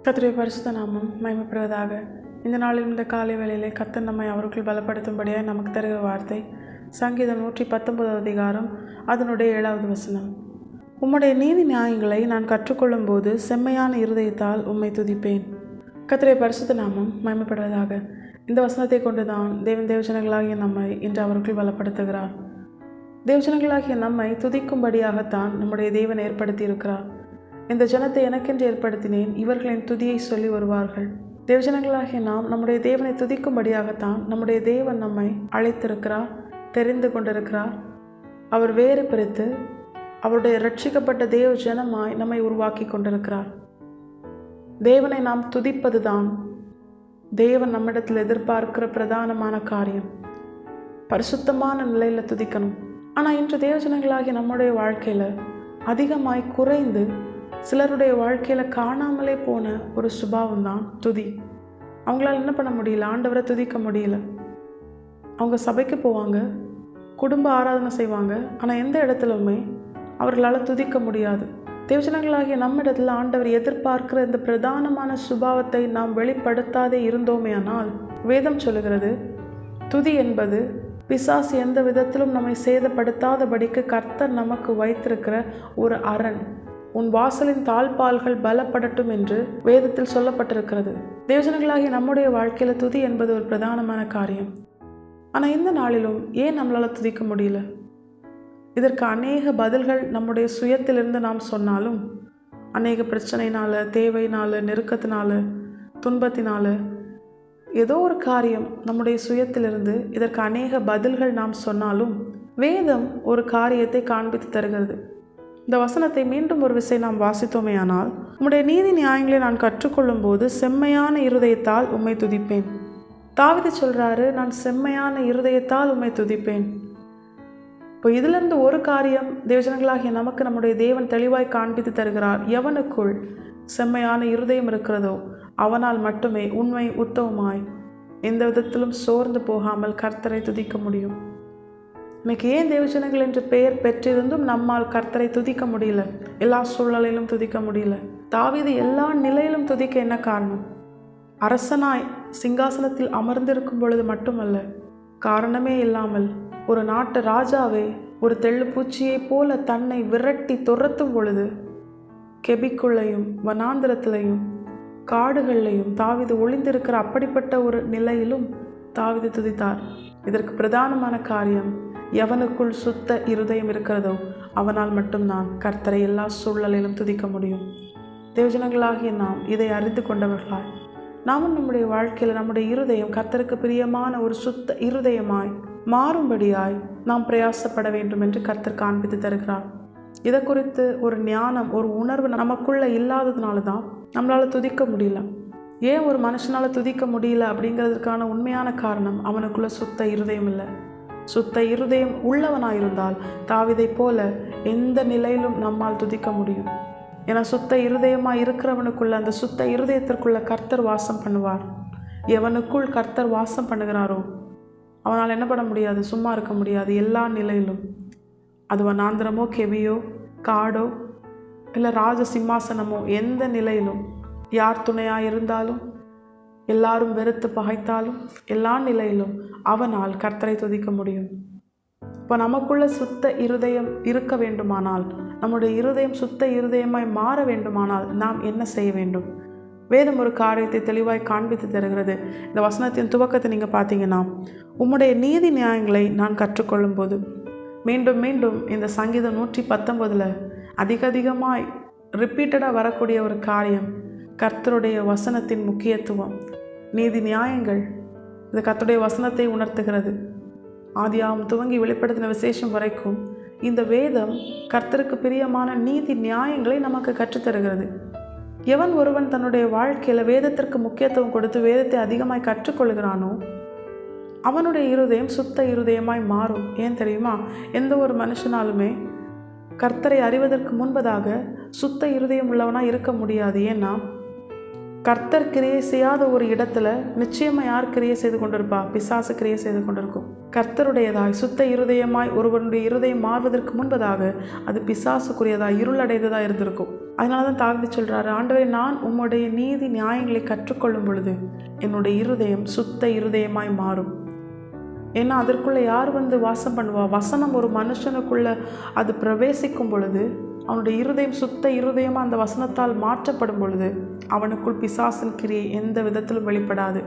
கர்த்தருடைய பரிசுத்த நாமம் மகிமைப்படுவதாக. இந்த நாளில் இந்த காலை வேளையிலே கர்த்தர் நம்மை அவருக்குள் பலப்படுத்தும்படியாக நமக்கு தருகிற வார்த்தை சங்கீதம் 119 அதிகாரம் அதனுடைய 7வது வசனம். உம்முடைய நீதி நியாயங்களை நான் கற்றுக்கொள்ளும் போது செம்மையான இருதயத்தால் உம்மை துதிப்பேன். கர்த்தருடைய பரிசுத்த நாமம் மகிமைப்படுவதாக. இந்த வசனத்தை கொண்டுதான் தேவஜனங்களாகிய நம்மை இன்று அவருக்குள் பலப்படுத்துகிறார். தேவஜனங்களாகிய நம்மை துதிக்கும்படியாகத்தான் நம்முடைய தேவன் ஏற்படுத்தி இருக்கிறார். இந்த ஜனத்தை எனக்கென்று ஏற்படுத்தினேன், இவர்களின் துதியை சொல்லி வருவார்கள். தேவஜனங்களாகிய நாம் நம்முடைய தேவனை துதிக்கும்படியாகத்தான் நம்முடைய தேவன் நம்மை அழைத்திருக்கிறார், தெரிந்து கொண்டிருக்கிறார். அவர் வேறு பிரித்து அவருடைய ரட்சிக்கப்பட்ட தேவ ஜனமாய் நம்மை உருவாக்கி கொண்டிருக்கிறார். தேவனை நாம் துதிப்பதுதான் தேவன் நம்மிடத்தில் எதிர்பார்க்கிற பிரதானமான காரியம். பரிசுத்தமான நிலையில் துதிக்கணும். ஆனால் இன்று தேவஜனங்களாகிய நம்முடைய வாழ்க்கையில் அதிகமாய் குறைந்து சிலருடைய வாழ்க்கையில் காணாமலே போன ஒரு சுபாவம் தான் துதி. அவங்களால என்ன பண்ண முடியல, ஆண்டவரை துதிக்க முடியல. அவங்க சபைக்கு போவாங்க, குடும்ப ஆராதனை செய்வாங்க, ஆனால் எந்த இடத்துலையுமே அவர்களால் துதிக்க முடியாது. தேவஜனங்களாகிய நம்மிடத்தில் ஆண்டவர் எதிர்பார்க்கிற இந்த பிரதானமான சுபாவத்தை நாம் வெளிப்படுத்தாதே இருந்தோமே ஆனால் வேதம் சொல்லுகிறது, துதி என்பது பிசாசு எந்த விதத்திலும் நம்மை சேதப்படுத்தாதபடிக்கு கர்த்தர் நமக்கு வைத்திருக்கிற ஒரு அரண். உன் வாசலின் தாழ்பால்கள் பலப்படட்டும் என்று வேதத்தில் சொல்லப்பட்டிருக்கிறது. தேவஜனங்களாகிய நம்முடைய வாழ்க்கையில் துதி என்பது ஒரு பிரதானமான காரியம். ஆனால் இந்த நாளிலும் ஏன் நம்மளால் துதிக்க முடியல? இதற்கு அநேக பதில்கள் நம்முடைய சுயத்திலிருந்து நாம் சொன்னாலும், அநேக பிரச்சனையினால், தேவையினால், நெருக்கத்தினால, துன்பத்தினால, ஏதோ ஒரு காரியம் நம்முடைய சுயத்திலிருந்து இதற்கு அநேக பதில்கள் நாம் சொன்னாலும் வேதம் ஒரு காரியத்தை காண்பித்து தருகிறது. இந்த வசனத்தை மீண்டும் ஒரு விசை நாம் வாசித்தோமே ஆனால், உம்முடைய நீதி நியாயங்களை நான் கற்றுக்கொள்ளும் போது செம்மையான இருதயத்தால் உம்மை துதிப்பேன். தாவீது சொல்கிறாரு, நான் செம்மையான இருதயத்தால் உம்மை துதிப்பேன். இப்போ இதிலிருந்து ஒரு காரியம் தேவஜனங்களாகிய நமக்கு நம்முடைய தேவன் தெளிவாய் காண்பித்து தருகிறார். எவனுக்குள் செம்மையான இருதயம் இருக்கிறதோ அவனால் மட்டுமே உண்மை உத்தவமாய் எந்த விதத்திலும் சோர்ந்து போகாமல் கர்த்தரை துதிக்க முடியும். இன்னைக்கு ஏன் தேவஜனங்கள் என்று பெயர் பெற்றிருந்தும் நம்மால் கர்த்தரை துதிக்க முடியல? எல்லா சூழ்நிலையிலும் துதிக்க முடியல. தாவீது எல்லா நிலையிலும் துதிக்க என்ன காரணம்? அரசனாய் சிங்காசனத்தில் அமர்ந்திருக்கும் பொழுது மட்டுமல்ல, காரணமே இல்லாமல் ஒரு நாட்டு ராஜாவே ஒரு தெள்ளு பூச்சியை போல தன்னை விரட்டி துரத்தும் பொழுது கெபிக்குள்ளையும் வனாந்திரத்திலையும் காடுகள்லையும் தாவீது ஒளிந்திருக்கிற அப்படிப்பட்ட ஒரு நிலையிலும் தாவீது துதித்தார். இதற்கு பிரதானமான காரியம், எவனுக்குள் சுத்த இருதயம் இருக்கிறதோ அவனால் மட்டும்தான் கர்த்தரை எல்லா சூழ்நிலையிலும் துதிக்க முடியும். தேவஜனங்களாகிய நாம் இதை அறிந்து கொண்டவர்களாய் நாமும் நம்முடைய வாழ்க்கையில் நம்முடைய இருதயம் கர்த்தருக்கு பிரியமான ஒரு சுத்த இருதயமாய் மாறும்படியாய் நாம் பிரயாசப்பட வேண்டும் என்று கர்த்தர் காண்பித்து தருகிறார். இதை குறித்து ஒரு ஞானம், ஒரு உணர்வு நமக்குள்ள இல்லாததுனால தான் நம்மளால் துதிக்க முடியல. ஏன் ஒரு மனுஷனால் துதிக்க முடியல அப்படிங்கிறதுக்கான உண்மையான காரணம், அவனுக்குள்ள சுத்த இருதயம் இல்லை. சுத்த இருதயம் உள்ளவனாயிருந்தால் தாவீதை போல எந்த நிலையிலும் நம்மால் துதிக்க முடியும். ஏன்னா சுத்த இருதயமாக இருக்கிறவனுக்குள்ள, அந்த சுத்த இருதயத்திற்குள்ள கர்த்தர் வாசம் பண்ணுவார். எவனுக்குள் கர்த்தர் வாசம் பண்ணுகிறாரோ அவனால் என்ன பண்ண முடியாது, சும்மா இருக்க முடியாது. எல்லா நிலையிலும், அது வனாந்திரமோ கெவியோ காடோ இல்லை ராஜ சிம்மாசனமோ, எந்த நிலையிலும், யார் துணையாக இருந்தாலும், எல்லாரும் வெறுத்து பகைத்தாலும், எல்லா நிலையிலும் அவனால் கர்த்தரை துதிக்க முடியும். இப்போ நமக்குள்ள சுத்த இருதயம் இருக்க வேண்டுமானால், நம்முடைய இருதயம் சுத்த இருதயமாய் மாற வேண்டுமானால் நாம் என்ன செய்ய வேண்டும்? வேதம் ஒரு காரியத்தை தெளிவாய் காண்பித்து தருகிறது. இந்த வசனத்தின் துவக்கத்தை நீங்கள் பார்த்தீங்கன்னா, உம்முடைய நீதி நியாயங்களை நான் கற்றுக்கொள்ளும் போது, மீண்டும் மீண்டும் இந்த சங்கீதம் 119 அதிகமாய் ரிப்பீட்டடாக வரக்கூடிய ஒரு காரியம் கர்த்தருடைய வசனத்தின் முக்கியத்துவம். நீதி நியாயங்கள் இது கர்த்தருடைய வசனத்தை உணர்த்துகிறது. ஆதியாகமம் துவங்கி வெளிப்படுத்தின விசேஷம் வரைக்கும் இந்த வேதம் கர்த்தருக்கு பிரியமான நீதி நியாயங்களை நமக்கு கற்றுத்தருகிறது. எவன் ஒருவன் தன்னுடைய வாழ்க்கையில் வேதத்திற்கு முக்கியத்துவம் கொடுத்து வேதத்தை அதிகமாய் கற்றுக்கொள்கிறானோ அவனுடைய இருதயம் சுத்த இருதயமாய் மாறும். ஏன் தெரியுமா? எந்த ஒரு மனுஷனாலுமே கர்த்தரை அறிவதற்கு முன்பதாக சுத்த இருதயம் உள்ளவனாக இருக்க முடியாது. ஏன்னா கர்த்தர் கிரியை செய்யாத ஒரு இடத்துல நிச்சயமாக யார் கிரியை செய்து கொண்டிருப்பா? பிசாசு கிரியை செய்து கொண்டிருக்கும். கர்த்தருடையதாய் சுத்த இருதயமாய் ஒருவனுடைய இருதயம் மாறுவதற்கு முன்பதாக அது பிசாசுக்குரியதாய் இருளடைந்ததாக இருந்திருக்கும். அதனால தான் தாழ்ந்து சொல்கிறாரு, ஆண்டவரே, நான் உம்முடைய நீதி நியாயங்களை கற்றுக்கொள்ளும் பொழுது என்னுடைய இருதயம் சுத்த இருதயமாய் மாறும். ஏன்னா அதற்குள்ளே யார் வந்து வாசம் பண்ணுவா? வசனம் ஒரு மனுஷனுக்குள்ளே அது பிரவேசிக்கும் பொழுது அவனுடைய இருதயம் சுத்த இருதயமாக அந்த வசனத்தால் மாற்றப்படும் பொழுது அவனுக்குள் பிசாசின் கிரியை எந்த விதத்திலும் வெளிப்படாது.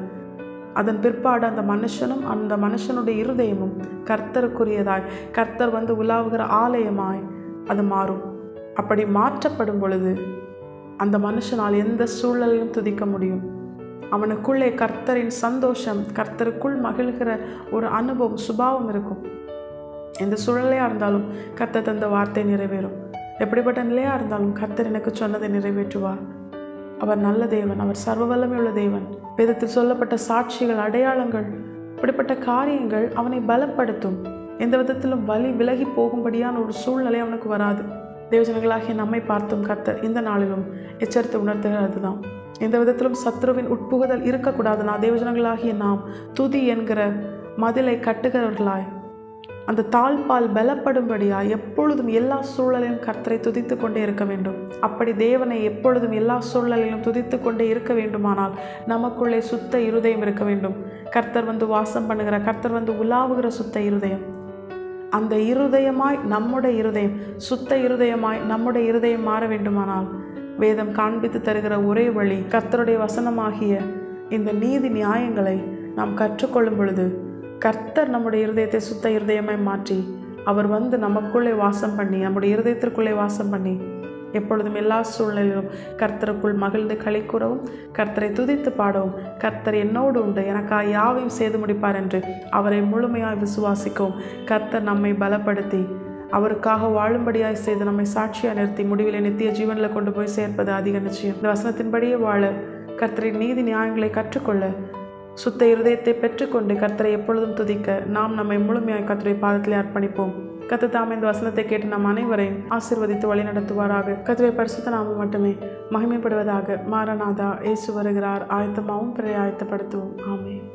அதன் பிற்பாடு அந்த மனுஷனும் அந்த மனுஷனுடைய இருதயமும் கர்த்தருக்குரியதாய், கர்த்தர் வந்து உலாவுகிற ஆலயமாய் அது மாறும். அப்படி மாற்றப்படும் பொழுது அந்த மனுஷனால் எந்த சூழலையும் துதிக்க முடியும். அவனுக்குள்ளே கர்த்தரின் சந்தோஷம், கர்த்தருக்குள் மகிழ்கிற ஒரு அனுபவம், சுபாவம் இருக்கும். எந்த சூழலையாக இருந்தாலும் கர்த்தர் தந்த வார்த்தை நிறைவேறும். எப்படிப்பட்ட நிலையாக இருந்தாலும் கர்த்தர் எனக்கு சொன்னதை நிறைவேற்றுவார். அவர் நல்ல தேவன், அவர் சர்வ வல்லமையுள்ள தேவன். வேதத்தில் சொல்லப்பட்ட சாட்சிகள், அடையாளங்கள், இப்படிப்பட்ட காரியங்கள் அவனை பலப்படுத்தும். எந்த விதத்திலும் வலி விலகி போகும்படியான ஒரு சூழ்நிலை அவனுக்கு வராது. தேவஜனங்களாகிய நம்மை பார்த்தும் கர்த்தர் இந்த நாளிலும் எச்சரித்து உணர்த்துகிறது தான். எந்த விதத்திலும் சத்ருவின் உட்புகுதல் இருக்கக்கூடாதுன்னா தேவஜனங்களாகிய நாம் துதி என்கிற மதிலை கட்டுகிறவர்களாய், அந்த தாழ்பால் பலப்படும்படியாய் எப்பொழுதும் எல்லா சூழலிலும் கர்த்தரை துதித்து கொண்டே இருக்க வேண்டும். அப்படி தேவனை எப்பொழுதும் எல்லா சூழலிலும் துதித்து கொண்டே இருக்க வேண்டுமானால் நமக்குள்ளே சுத்த இருதயம் இருக்க வேண்டும். கர்த்தர் வந்து வாசம் பண்ணுகிற, கர்த்தர் வந்து உலாவுகிற சுத்த இருதயம். அந்த இருதயமாய் நம்முடைய இருதயம், சுத்த இருதயமாய் நம்முடைய இருதயம் மாற வேண்டுமானால் வேதம் காண்பித்து தருகிற ஒரே வழி கர்த்தருடைய வசனமாகிய இந்த நீதி நியாயங்களை நாம் கற்றுக்கொள்ளும் பொழுது கர்த்தர் நம்முடைய இருதயத்தை சுத்த இருதயமாய் மாற்றி அவர் வந்து நமக்குள்ளே வாசம் பண்ணி, நம்முடைய இருதயத்திற்குள்ளே வாசம் பண்ணி எப்பொழுதும் எல்லா சூழ்நிலையிலும் கர்த்தருக்குள் மகிழ்ந்து களி கூறவும், கர்த்தரை துதித்து பாடவும், கர்த்தர் என்னோடு உண்டு, எனக்காக யாவையும் செய்து முடிப்பார் என்று அவரை முழுமையாய் விசுவாசிக்கவும் கர்த்தர் நம்மை பலப்படுத்தி அவருக்காக வாழும்படியாய் செய்து நம்மை சாட்சியாக நிறுத்தி முடிவில் நித்திய ஜீவனில் கொண்டு போய் சேர்ப்பது அதிக நிச்சயம். இந்த வசனத்தின்படியே வாழ, கர்த்தரின் நீதி நியாயங்களை கற்றுக்கொள்ள, சுத்த இருதயத்தை பெற்றுக்கொண்டு கர்த்தரை எப்பொழுதும் துதிக்க நாம் நம்மை முழுமையாய் கர்த்தருடைய பாதத்திலே அர்ப்பணிப்போம். கர்த்தர் தாமே இந்த வசனத்தை கேட்டு நாம் அனைவரையும் ஆசீர்வதித்து வழி நடத்துவாராக. கர்த்தருடைய பரிசுத்த நாமம் மட்டுமே மகிமைப்படுவதாக. மாரநாதா, இயேசு வருகிறார். ஆயத்தமாகவும் பிறரை ஆயத்தப்படுத்துவோம். ஆமென்.